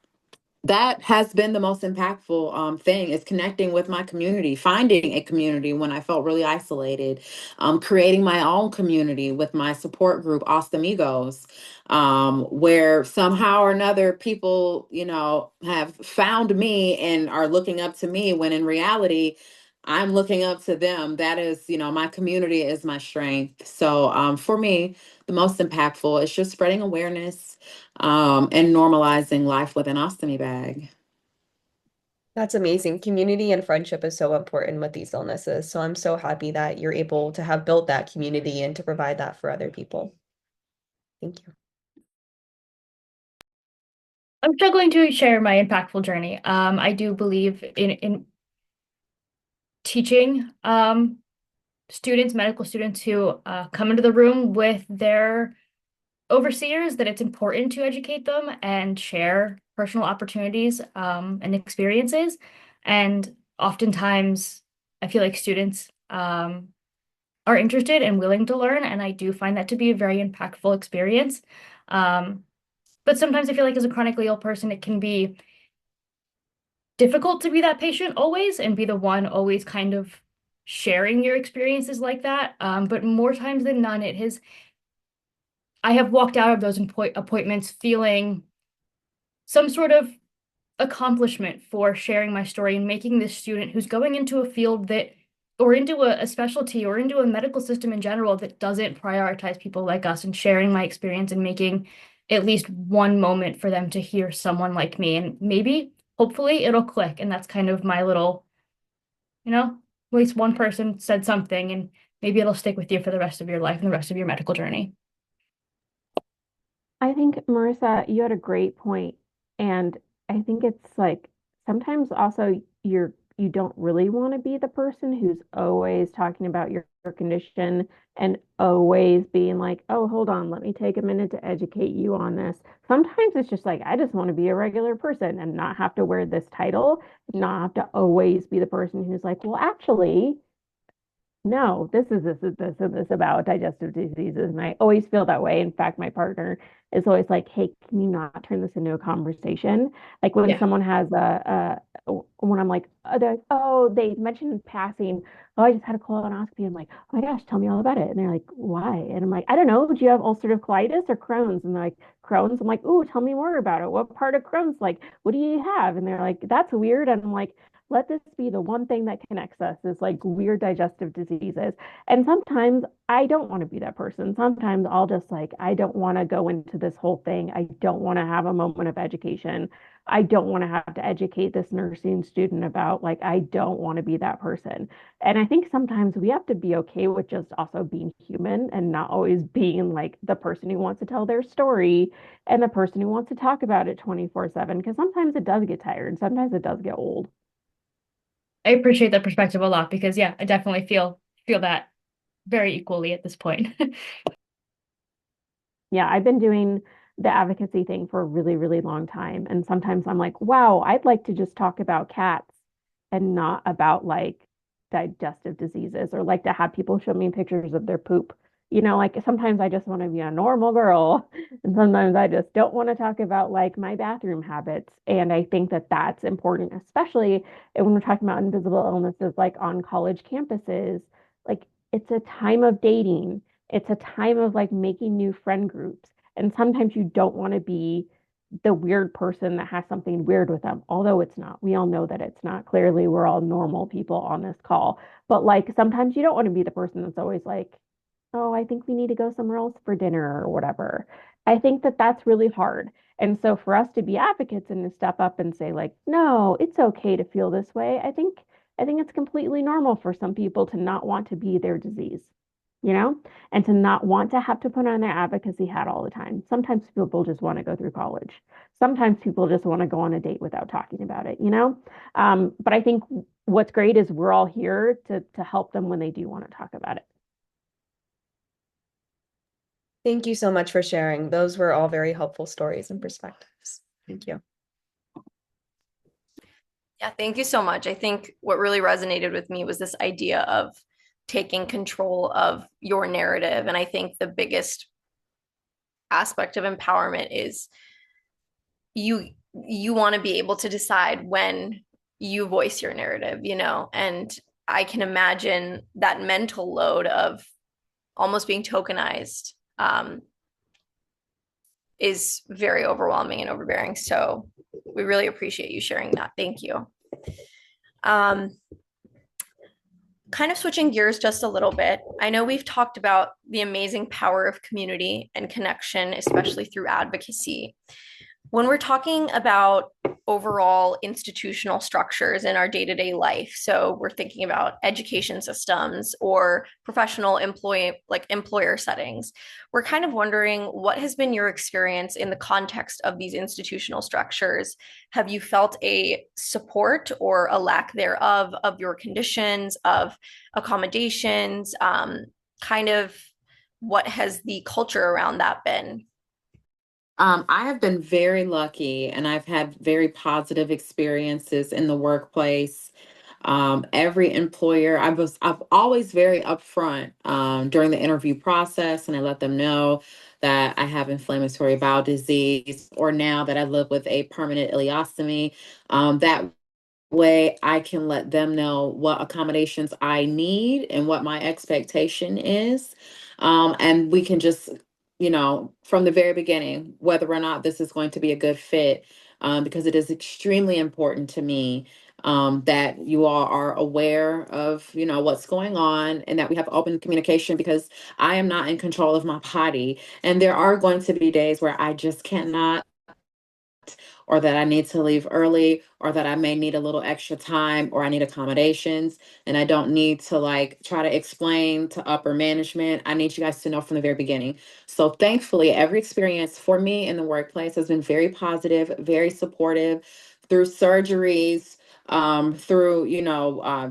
that has been the most impactful thing, is connecting with my community, finding a community when I felt really isolated, creating my own community with my support group, Ostamigos, where somehow or another people, have found me and are looking up to me when in reality, I'm looking up to them. That is, my community is my strength. So for me, the most impactful is just spreading awareness and normalizing life with an ostomy bag. That's amazing. Community and friendship is so important with these illnesses. So I'm so happy that you're able to have built that community and to provide that for other people. Thank you. I'm struggling to share my impactful journey. I do believe in teaching medical students who come into the room with their overseers, that it's important to educate them and share personal opportunities and experiences. And oftentimes, I feel like students are interested and willing to learn, and I do find that to be a very impactful experience. Um, but sometimes I feel like as a chronically ill person, it can be difficult to be that patient always and be the one always kind of sharing your experiences like that. But more times than none, I have walked out of those appointments feeling some sort of accomplishment for sharing my story and making this student who's going into a field or into a specialty or into a medical system in general that doesn't prioritize people like us, and sharing my experience and making at least one moment for them to hear someone like me. And maybe, hopefully, it'll click. And that's kind of my little, at least one person said something, and maybe it'll stick with you for the rest of your life and the rest of your medical journey. I think, Marissa, you had a great point. And I think it's like sometimes also you don't really want to be the person who's always talking about your condition and always being like, oh, hold on, let me take a minute to educate you on this. Sometimes it's just like, I just want to be a regular person and not have to wear this title, not have to always be the person who's like, well, actually, no, this is this about digestive diseases. And I always feel that way. In fact, my partner is always like, hey, can you not turn this into a conversation? Like when Yeah. someone has when I'm like, they're like, oh, they mentioned in passing, oh, I just had a colonoscopy. I'm like, oh my gosh, tell me all about it. And they're like, why? And I'm like, I don't know. Do you have ulcerative colitis or Crohn's? And they're like, Crohn's. I'm like, ooh, tell me more about it. What part of Crohn's? Like, what do you have? And they're like, that's weird. And I'm like, let this be the one thing that connects us is like weird digestive diseases. And sometimes I don't want to be that person. Sometimes I'll just like, I don't want to go into this whole thing. I don't want to have a moment of education. I don't want to have to educate this nursing student about like, I don't want to be that person. And I think sometimes we have to be okay with just also being human and not always being like the person who wants to tell their story and the person who wants to talk about it 24/7, because sometimes it does get tired. Sometimes it does get old. I appreciate that perspective a lot because yeah, I definitely feel that very equally at this point. Yeah, I've been doing the advocacy thing for a really, really long time. And sometimes I'm like, wow, I'd like to just talk about cats and not about like digestive diseases or like to have people show me pictures of their poop. Like sometimes I just want to be a normal girl. And sometimes I just don't want to talk about like my bathroom habits. And I think that that's important, especially when we're talking about invisible illnesses like on college campuses. Like it's a time of dating, it's a time of like making new friend groups. And sometimes you don't want to be the weird person that has something weird with them, although it's not. We all know that it's not. Clearly, we're all normal people on this call. But like sometimes you don't want to be the person that's always like, oh, I think we need to go somewhere else for dinner or whatever. I think that that's really hard. And so for us to be advocates and to step up and say like, no, it's okay to feel this way. I think it's completely normal for some people to not want to be their disease, you know, and to not want to have to put on their advocacy hat all the time. Sometimes people just want to go through college. Sometimes people just want to go on a date without talking about it, you know? But I think what's great is we're all here to help them when they do want to talk about it. Thank you so much for sharing. Those were all very helpful stories and perspectives. Thank you. Yeah, thank you so much. I think what really resonated with me was this idea of taking control of your narrative. And I think the biggest aspect of empowerment is you want to be able to decide when you voice your narrative, and I can imagine that mental load of almost being tokenized is very overwhelming and overbearing. So we really appreciate you sharing that. Thank you. Um, Kind of switching gears just a little bit. I know we've talked about the amazing power of community and connection, especially through advocacy. When we're talking about overall institutional structures in our day-to-day life, so we're thinking about education systems or professional employer settings, we're kind of wondering what has been your experience in the context of these institutional structures. Have you felt a support or a lack thereof of your conditions, of accommodations? Kind of what has the culture around that been? I have been very lucky and I've had very positive experiences in the workplace. Every employer, I've always very upfront during the interview process, and I let them know that I have inflammatory bowel disease, or now that I live with a permanent ileostomy. That way I can let them know what accommodations I need and what my expectation is. And we can just, from the very beginning, whether or not this is going to be a good fit, because it is extremely important to me that you all are aware of, what's going on and that we have open communication because I am not in control of my body. And there are going to be days where I just cannot, or that I need to leave early, or that I may need a little extra time, or I need accommodations. And I don't need to like try to explain to upper management. I need you guys to know from the very beginning. So thankfully, every experience for me in the workplace has been very positive, very supportive through surgeries. Through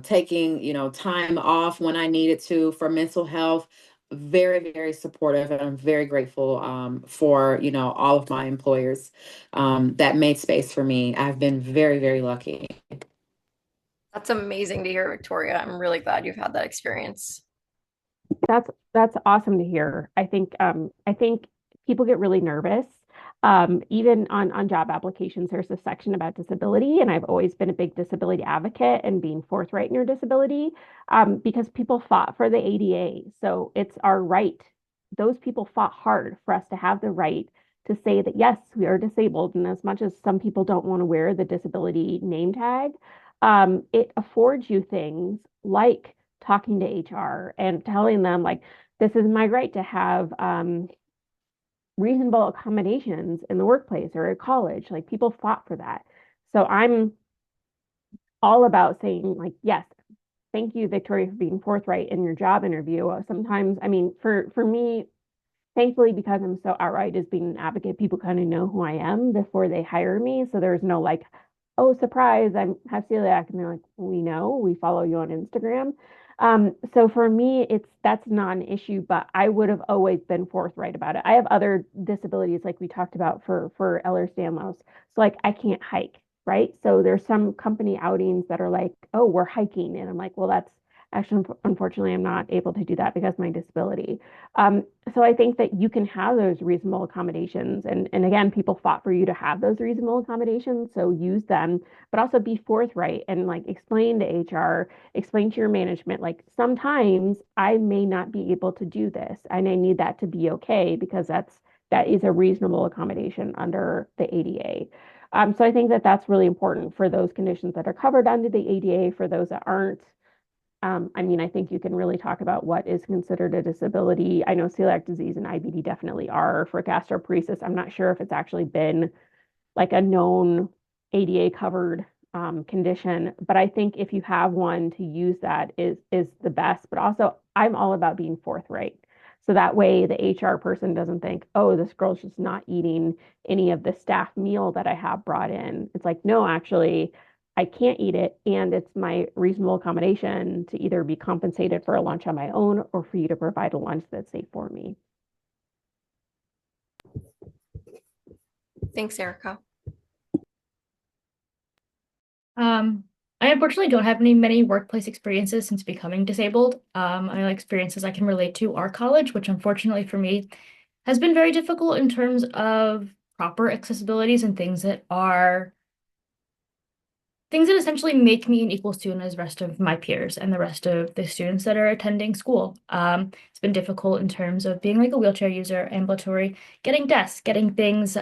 taking time off when I needed to for mental health, very, very supportive, and I'm very grateful for all of my employers that made space for me. I've been very, very lucky. That's amazing to hear, Victoria. I'm really glad you've had that experience. That's awesome to hear. I think people get really nervous. Even on job applications, there's a section about disability, and I've always been a big disability advocate and being forthright in your disability, because people fought for the ADA, so it's our right. Those people fought hard for us to have the right to say that yes, we are disabled, and as much as some people don't want to wear the disability name tag, it affords you things like talking to HR and telling them like, this is my right to have reasonable accommodations in the workplace or at college. Like people fought for that. So I'm all about saying like, yes, thank you, Victoria, for being forthright in your job interview. Sometimes, I mean, for me, thankfully, because I'm so outright as being an advocate, people kind of know who I am before they hire me. So there's no like, oh, surprise, I have celiac. And they're like, we know, we follow you on Instagram. So for me, that's not an issue, but I would have always been forthright about it. I have other disabilities, like we talked about for Ehlers-Danlos. So like I can't hike, right? So there's some company outings that are like, oh, we're hiking. And I'm like, well, that's actually, unfortunately, I'm not able to do that because of my disability. So I think that you can have those reasonable accommodations. And again, people fought for you to have those reasonable accommodations. So use them, but also be forthright and like explain to HR, explain to your management, like sometimes I may not be able to do this and I need that to be okay because that is a reasonable accommodation under the ADA. So I think that that's really important for those conditions that are covered under the ADA, for those that aren't. I mean, I think you can really talk about what is considered a disability. I know celiac disease and IBD definitely are. For gastroparesis, I'm not sure if it's actually been like a known ADA covered condition, but I think if you have one to use that is the best. But also, I'm all about being forthright. So that way the HR person doesn't think, oh, this girl's just not eating any of the staff meal that I have brought in. It's like, no, actually, I can't eat it. And it's my reasonable accommodation to either be compensated for a lunch on my own or for you to provide a lunch that's safe for me. Thanks, Erica. I unfortunately don't have many workplace experiences since becoming disabled. My experiences I can relate to are college, which unfortunately for me has been very difficult in terms of proper accessibilities and things that essentially make me an equal student as the rest of my peers and the rest of the students that are attending school. It's been difficult in terms of being like a wheelchair user, ambulatory, getting desks, getting things.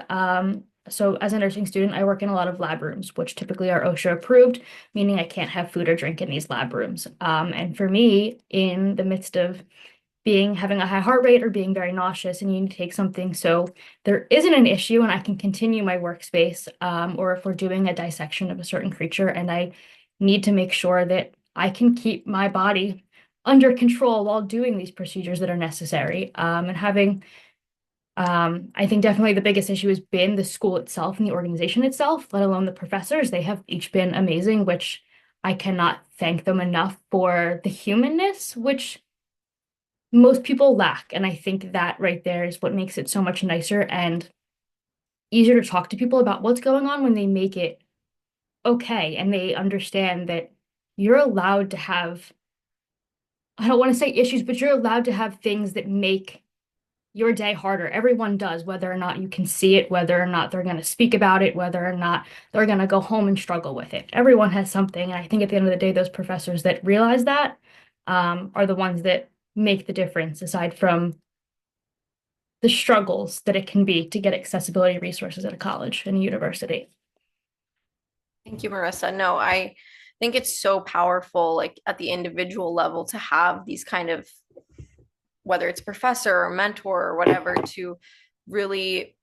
So as a nursing student, I work in a lot of lab rooms, which typically are OSHA approved, meaning I can't have food or drink in these lab rooms. And for me, in the midst of having a high heart rate or being very nauseous and you need to take something so there isn't an issue and I can continue my workspace, or if we're doing a dissection of a certain creature and I need to make sure that I can keep my body under control while doing these procedures that are necessary. And having I think definitely the biggest issue has been the school itself and the organization itself, let alone the professors. They have each been amazing, which I cannot thank them enough for the humanness, which most people lack. And I think that right there is what makes it so much nicer and easier to talk to people about what's going on when they make it okay and they understand that you're allowed to have, I don't want to say issues, but you're allowed to have things that make your day harder. Everyone does, whether or not you can see it, whether or not they're going to speak about it, whether or not they're going to go home and struggle with it. Everyone has something. And I think at the end of the day, those professors that realize that are the ones that make the difference, aside from the struggles that it can be to get accessibility resources at a college and a university. Thank you, Marissa. No, I think it's so powerful, like at the individual level, to have these kind of, whether it's professor or mentor or whatever, to really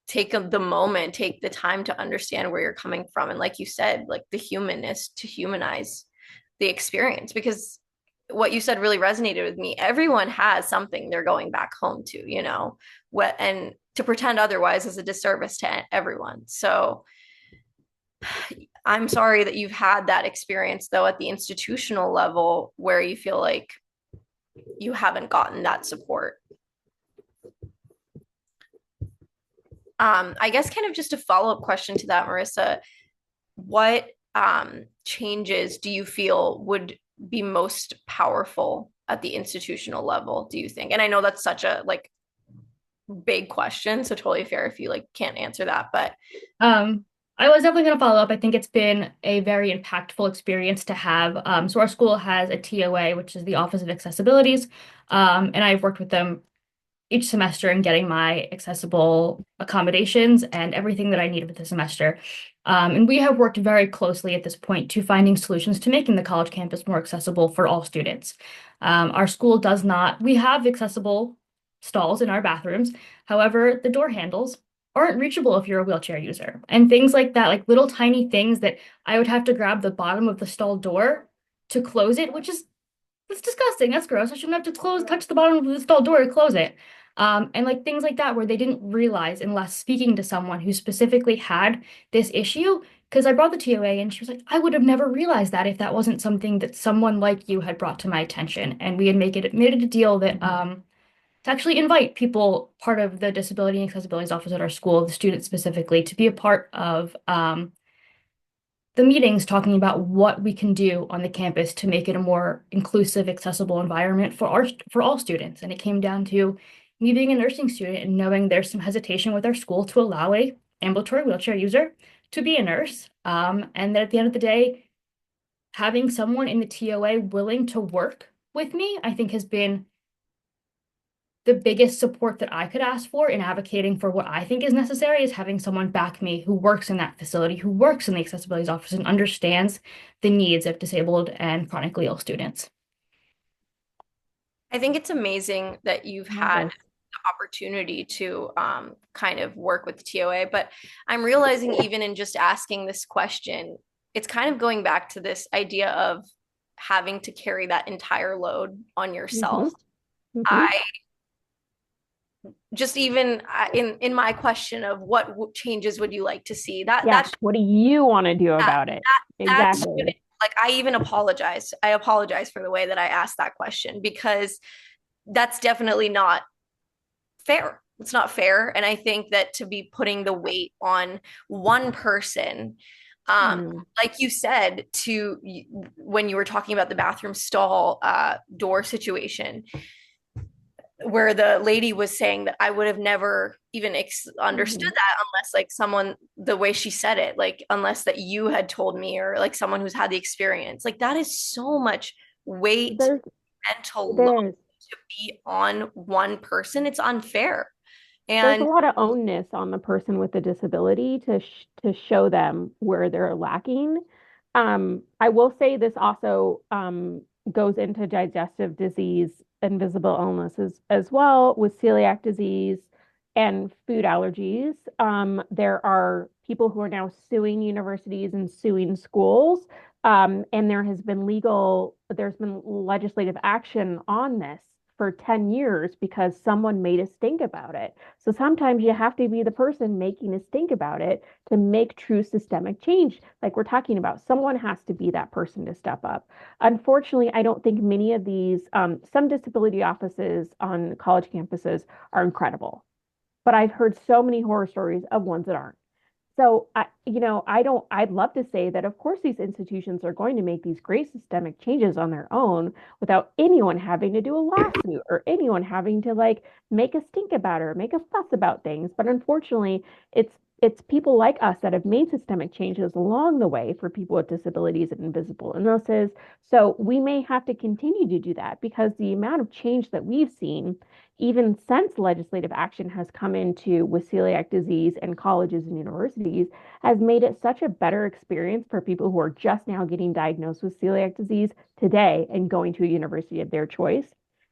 take the moment, take the time to understand where you're coming from. And like you said, like the humanness, to humanize the experience, because what you said really resonated with me. Everyone has something they're going back home to, what, and to pretend otherwise is a disservice to everyone. So I'm sorry that you've had that experience though at the institutional level where you feel like you haven't gotten that support. I guess kind of just a follow-up question to that, Marissa, what changes do you feel would be most powerful at the institutional level, do you think? And I know that's such a like big question, so totally fair if you like can't answer that, but I was definitely going to follow up. I think it's been a very impactful experience to have. So our school has a TOA, which is the Office of Accessibilities, and I've worked with them each semester and getting my accessible accommodations and everything that I needed for the semester. And we have worked very closely at this point to finding solutions to making the college campus more accessible for all students. Our school does not, we have accessible stalls in our bathrooms. However, the door handles aren't reachable if you're a wheelchair user. And things like that, like little tiny things that I would have to grab the bottom of the stall door to close it, which is that's disgusting. That's gross. I shouldn't have to touch the bottom of the stall door to close it. And like things like that where they didn't realize unless speaking to someone who specifically had this issue. Because I brought the TOA and she was like, I would have never realized that if that wasn't something that someone like you had brought to my attention. And we had made it a deal that to actually invite people, part of the disability and accessibility office at our school, the students specifically, to be a part of the meetings talking about what we can do on the campus to make it a more inclusive, accessible environment for all students. And it came down to me being a nursing student and knowing there's some hesitation with our school to allow a ambulatory wheelchair user to be a nurse. And that at the end of the day, having someone in the TOA willing to work with me, I think has been the biggest support that I could ask for in advocating for what I think is necessary is having someone back me who works in that facility, who works in the accessibility office and understands the needs of disabled and chronically ill students. I think it's amazing that you've had the opportunity to kind of work with the TOA, but I'm realizing even in just asking this question, it's kind of going back to this idea of having to carry that entire load on yourself. I just even in my question of what changes would you like to see that's what do you want to do about it? Exactly. like I even apologize. I apologize for the way that I asked that question because that's definitely not fair. It's not fair. And I think that to be putting the weight on one person, like you said, to when you were talking about the bathroom stall door situation, where the lady was saying that I would have never even understood that unless like someone, the way she said it, like unless that you had told me or like someone who's had the experience, like that is so much weight, mental load to be on one person. It's unfair. There's a And lot of onus on the person with the disability to show them where they're lacking. I will say this also goes into digestive disease and visible illnesses as well with celiac disease and food allergies. There are people who are now suing universities and suing schools. And there's been legislative action on this for 10 years because someone made us think about it. So sometimes you have to be the person making us think about it to make true systemic change. Like we're talking about, someone has to be that person to step up. Unfortunately, I don't think many of these, some disability offices on college campuses are incredible, but I've heard so many horror stories of ones that aren't. So I'd love to say that of course these institutions are going to make these great systemic changes on their own without anyone having to do a lawsuit or anyone having to like make us think about it or make a fuss about things. But unfortunately, it's people like us that have made systemic changes along the way for people with disabilities and invisible illnesses. So we may have to continue to do that because the amount of change that we've seen even since legislative action has come into with celiac disease and colleges and universities, has made it such a better experience for people who are just now getting diagnosed with celiac disease today and going to a university of their choice.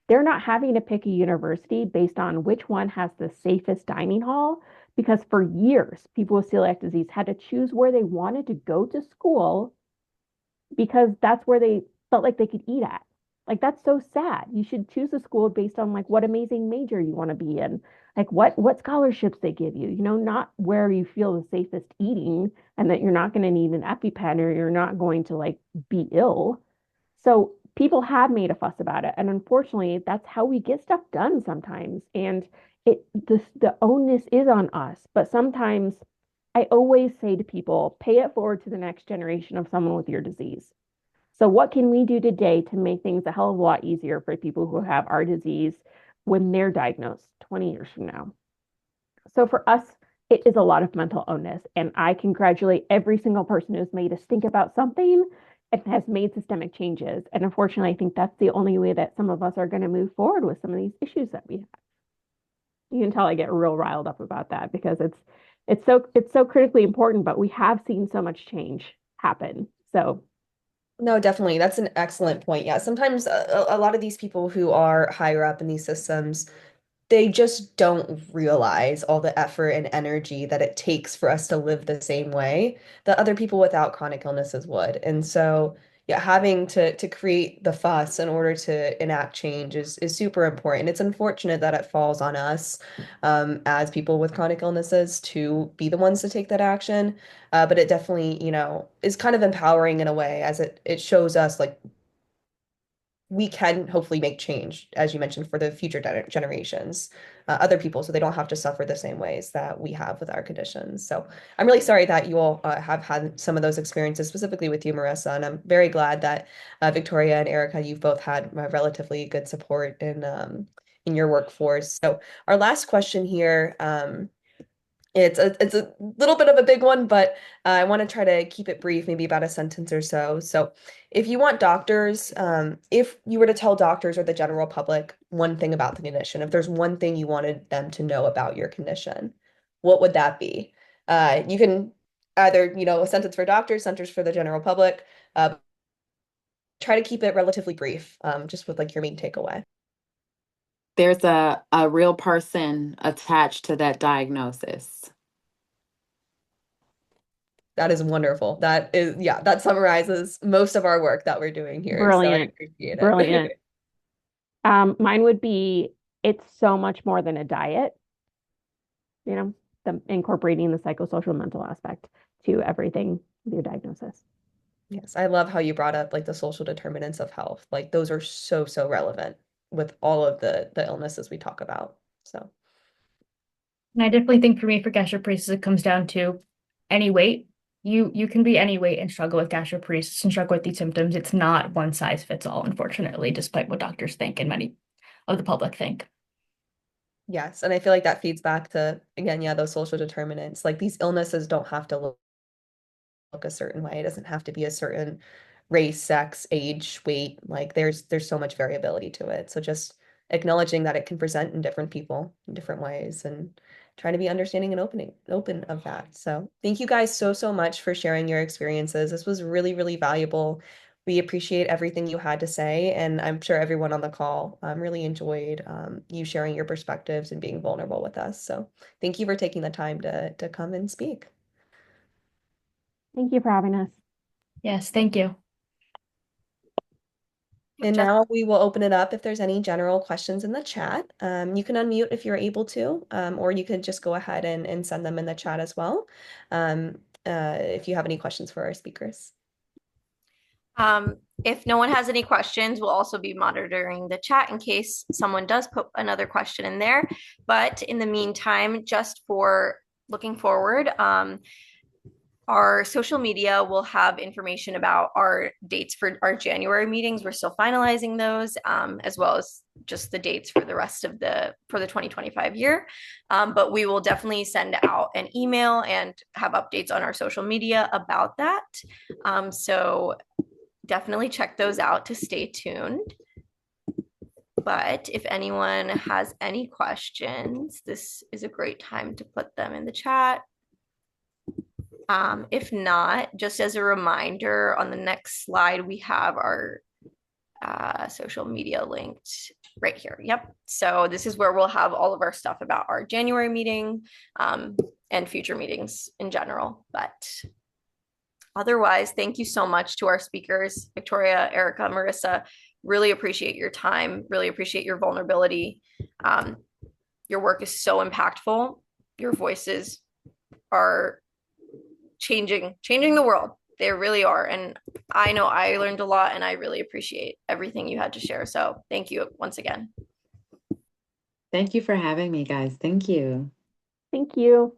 They're not having to pick a university based on which one has the safest dining hall, because for years, people with celiac disease had to choose where they wanted to go to school because that's where they felt like they could eat at. Like that's so sad. You should choose a school based on like what amazing major you want to be in, like what scholarships they give you, not where you feel the safest eating and that you're not going to need an EpiPen or you're not going to like be ill. So people have made a fuss about it. And unfortunately, that's how we get stuff done sometimes. And the onus is on us. But sometimes I always say to people, pay it forward to the next generation of someone with your disease. So what can we do today to make things a hell of a lot easier for people who have our disease when they're diagnosed 20 years from now? So for us, it is a lot of mental onus. And I congratulate every single person who's made us think about something and has made systemic changes. And unfortunately, I think that's the only way that some of us are going to move forward with some of these issues that we have. You can tell I get real riled up about that because it's so critically important, but we have seen so much change happen. So No, definitely. That's an excellent point. Yeah, sometimes a lot of these people who are higher up in these systems, they just don't realize all the effort and energy that it takes for us to live the same way that other people without chronic illnesses would. And so, yeah, having to create the fuss in order to enact change is super important. It's unfortunate that it falls on us as people with chronic illnesses to be the ones to take that action. But it definitely, is kind of empowering in a way as it shows us like we can hopefully make change, as you mentioned, for the future generations, other people, so they don't have to suffer the same ways that we have with our conditions. So I'm really sorry that you all have had some of those experiences, specifically with you, Marissa, and I'm very glad that Victoria and Erica, you've both had relatively good support in your workforce. So our last question here. It's a little bit of a big one, but I want to try to keep it brief, maybe about a sentence or so. So, if you want doctors, if you were to tell doctors or the general public one thing about the condition, if there's one thing you wanted them to know about your condition, what would that be? You can either, a sentence for doctors, sentence for the general public. Try to keep it relatively brief, just with like your main takeaway. There's a real person attached to that diagnosis. That is wonderful. Yeah, that summarizes most of our work that we're doing here. So I brilliant, appreciate brilliant. it. Mine would be it's so much more than a diet, you know, incorporating the psychosocial mental aspect to everything with your diagnosis. Yes, I love how you brought up like the social determinants of health. Like those are so, so relevant with all of the illnesses we talk about. So And I definitely think for me, for gastroparesis, it comes down to any weight. You can be any weight and struggle with gastroparesis and struggle with these symptoms. It's not one size fits all, unfortunately, despite what doctors think and many of the public think. yes, and I feel like that feeds back to again, yeah, those social determinants. Like these illnesses don't have to look a certain way. It doesn't have to be a certain race, sex, age, weight. Like there's so much variability to it. So just acknowledging that it can present in different people in different ways and trying to be understanding and open of that. So thank you guys so, so much for sharing your experiences. This was really, really valuable. We appreciate everything you had to say, and I'm sure everyone on the call really enjoyed you sharing your perspectives and being vulnerable with us. So thank you for taking the time to come and speak. Thank you for having us. Yes, thank you. And now we will open it up if there's any general questions in the chat. You can unmute if you're able to, or you could just go ahead and send them in the chat as well, if you have any questions for our speakers. If no one has any questions, we'll also be monitoring the chat in case someone does put another question in there. But in the meantime, just for looking forward, our social media will have information about our dates for our January meetings. We're still finalizing those, as well as just the dates for the rest of the 2025 year. But we will definitely send out an email and have updates on our social media about that. So definitely check those out to stay tuned. But if anyone has any questions, this is a great time to put them in the chat. If not, just as a reminder, on the next slide, we have our social media linked right here. Yep. So this is where we'll have all of our stuff about our January meeting and future meetings in general. But otherwise, thank you so much to our speakers, Victoria, Erica, Marissa. Really appreciate your time. Really appreciate your vulnerability. Your work is so impactful. Your voices are changing the world. They really are. And I know I learned a lot, and I really appreciate everything you had to share. So thank you once again. Thank you for having me, guys. Thank you. Thank you.